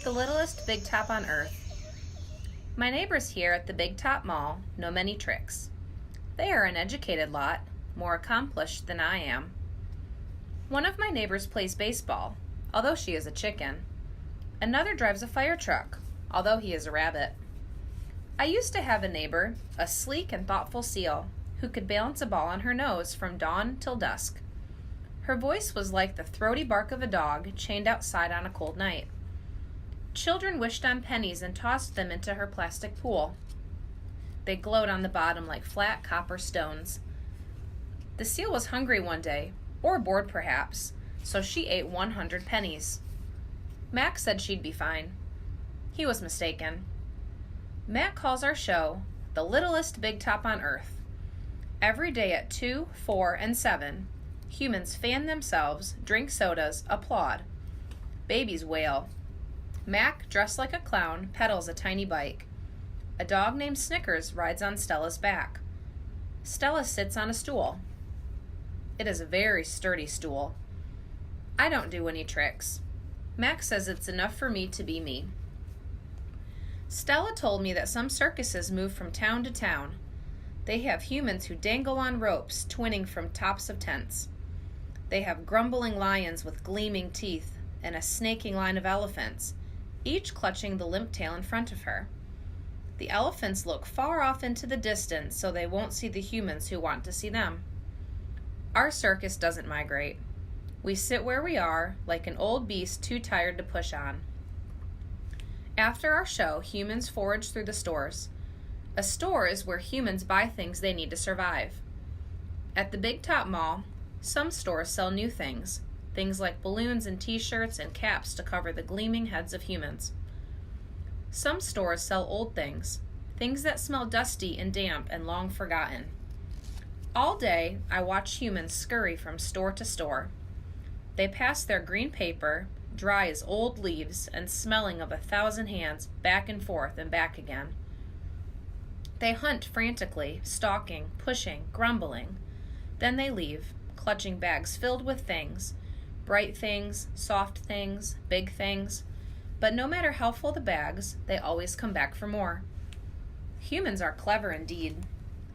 The littlest big top on earth. My neighbors here at the Big Top Mall know many tricks. They are an educated lot, more accomplished than I am. One of my neighbors plays baseball, although she is a chicken. Another drives a fire truck, although he is a rabbit. I used to have a neighbor, a sleek and thoughtful seal, who could balance a ball on her nose from dawn till dusk. Her voice was like the throaty bark of a dog chained outside on a cold night. Children wished on pennies and tossed them into her plastic pool. They glowed on the bottom like flat copper stones. The seal was hungry one day, or bored perhaps, so she ate 100 pennies. Mac said she'd be fine. He was mistaken. Mac calls our show the littlest big top on earth. Every day at 2, 4, and 7, humans fan themselves, drink sodas, applaud. Babies wail. Mac, dressed like a clown, pedals a tiny bike. A dog named Snickers rides on Stella's back. Stella sits on a stool. It is a very sturdy stool. I don't do any tricks. Mac says it's enough for me to be me. Stella told me that some circuses move from town to town. They have humans who dangle on ropes, twinning from tops of tents. They have grumbling lions with gleaming teeth and a snaking line of elephants, each clutching the limp tail in front of her. The elephants look far off into the distance so they won't see the humans who want to see them. Our circus doesn't migrate. We sit where we are, like an old beast too tired to push on. After our show, humans forage through the stores. A store is where humans buy things they need to survive. At the Big Top Mall, some stores sell new things like balloons and t-shirts and caps to cover the gleaming heads of humans. Some stores sell old things that smell dusty and damp and long forgotten. All day, I watch humans scurry from store to store. They pass their green paper, dry as old leaves and smelling of 1,000 hands, back and forth and back again. They hunt frantically, stalking, pushing, grumbling. Then they leave, clutching bags filled with things, bright things, soft things, big things. But no matter how full the bags, they always come back for more. Humans are clever indeed.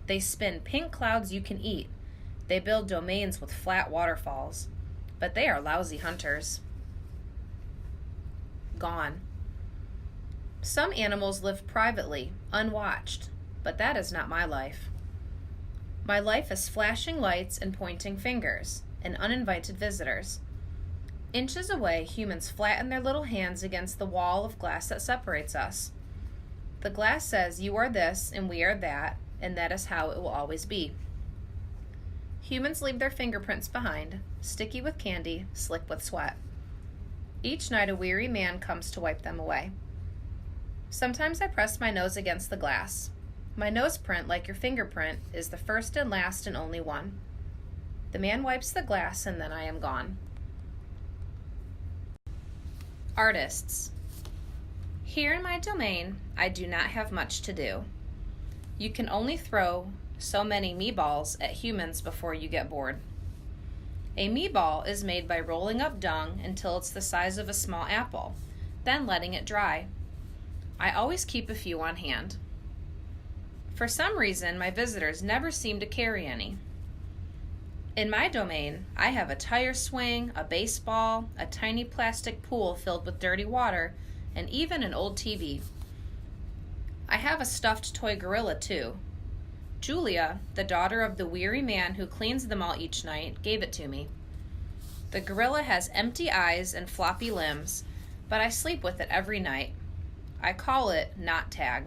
They spin pink clouds you can eat. They build domains with flat waterfalls. But they are lousy hunters. Gone. Some animals live privately, unwatched, but that is not my life. My life is flashing lights and pointing fingers, and uninvited visitors. Inches away, humans flatten their little hands against the wall of glass that separates us. The glass says you are this and we are that, and that is how it will always be. Humans leave their fingerprints behind, sticky with candy, slick with sweat. Each night a weary man comes to wipe them away. Sometimes I press my nose against the glass. My nose print, like your fingerprint, is the first and last and only one. The man wipes the glass and then I am gone. Artists. Here in my domain, I do not have much to do. You can only throw so many meatballs at humans before you get bored. A meatball is made by rolling up dung until it's the size of a small apple, then letting it dry. I always keep a few on hand. For some reason, my visitors never seem to carry any. In my domain, I have a tire swing, a baseball, a tiny plastic pool filled with dirty water, and even an old TV. I have a stuffed toy gorilla too. Julia, the daughter of the weary man who cleans them all each night, gave it to me. The gorilla has empty eyes and floppy limbs, but I sleep with it every night. I call it Not Tag.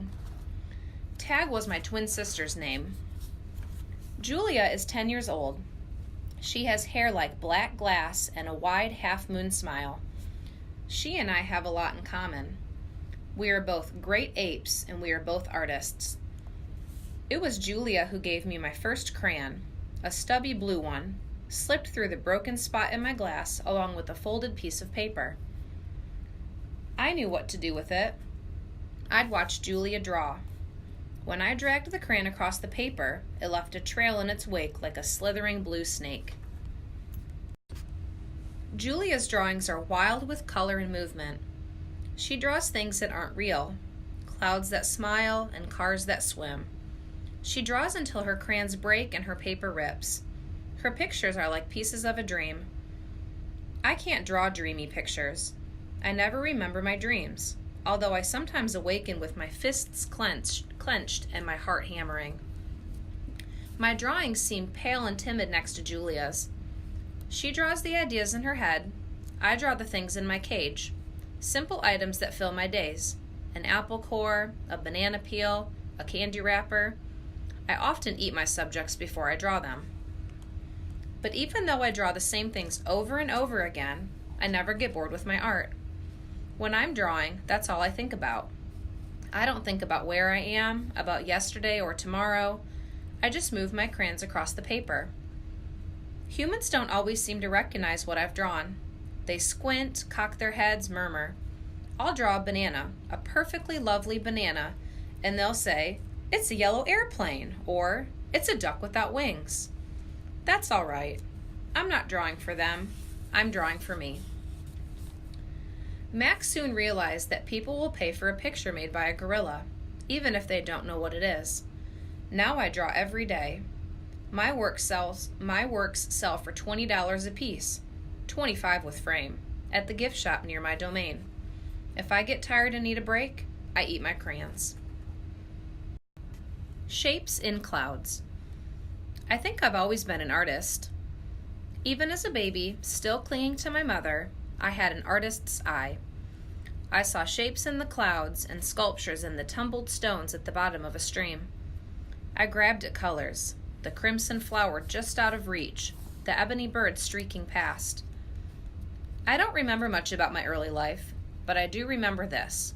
Tag was my twin sister's name. Julia is 10 years old. She has hair like black glass and a wide half-moon smile. She and I have a lot in common. We are both great apes and we are both artists. It was Julia who gave me my first crayon, a stubby blue one, slipped through the broken spot in my glass along with a folded piece of paper. I knew what to do with it. I'd watch Julia draw. When I dragged the crayon across the paper, it left a trail in its wake like a slithering blue snake. Julia's drawings are wild with color and movement. She draws things that aren't real, clouds that smile and cars that swim. She draws until her crayons break and her paper rips. Her pictures are like pieces of a dream. I can't draw dreamy pictures. I never remember my dreams, although I sometimes awaken with my fists clenched and my heart hammering. My drawings seem pale and timid next to Julia's. She draws the ideas in her head. I draw the things in my cage. Simple items that fill my days. An apple core, a banana peel, a candy wrapper. I often eat my subjects before I draw them. But even though I draw the same things over and over again, I never get bored with my art. When I'm drawing, that's all I think about. I don't think about where I am, about yesterday or tomorrow. I just move my crayons across the paper. Humans don't always seem to recognize what I've drawn. They squint, cock their heads, murmur. I'll draw a banana, a perfectly lovely banana, and they'll say, "It's a yellow airplane," or "It's a duck without wings." That's all right. I'm not drawing for them. I'm drawing for me. Max soon realized that people will pay for a picture made by a gorilla, even if they don't know what it is. Now I draw every day. My works sell for $20 a piece, $25 with frame, at the gift shop near my domain. If I get tired and need a break, I eat my crayons. Shapes in clouds. I think I've always been an artist. Even as a baby, still clinging to my mother, I had an artist's eye. I saw shapes in the clouds and sculptures in the tumbled stones at the bottom of a stream. I grabbed at colors, the crimson flower just out of reach, the ebony bird streaking past. I don't remember much about my early life, but I do remember this.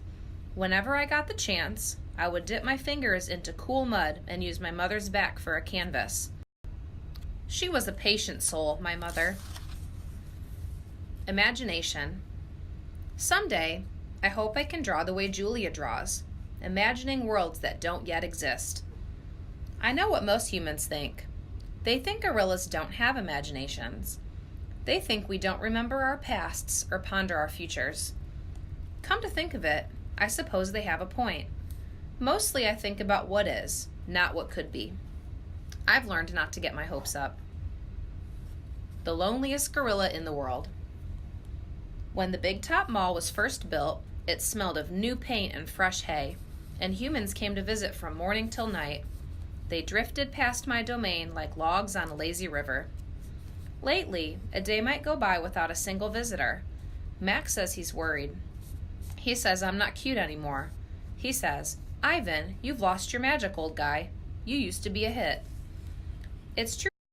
Whenever I got the chance, I would dip my fingers into cool mud and use my mother's back for a canvas. She was a patient soul, my mother. Imagination. Someday, I hope I can draw the way Julia draws, imagining worlds that don't yet exist. I know what most humans think. They think gorillas don't have imaginations. They think we don't remember our pasts or ponder our futures. Come to think of it, I suppose they have a point. Mostly I think about what is, not what could be. I've learned not to get my hopes up. The loneliest gorilla in the world. When the Big Top Mall was first built, it smelled of new paint and fresh hay, and humans came to visit from morning till night. They drifted past my domain like logs on a lazy river. Lately, a day might go by without a single visitor. Max says he's worried. He says I'm not cute anymore. He says, "Ivan, you've lost your magic, old guy. You used to be a hit." It's true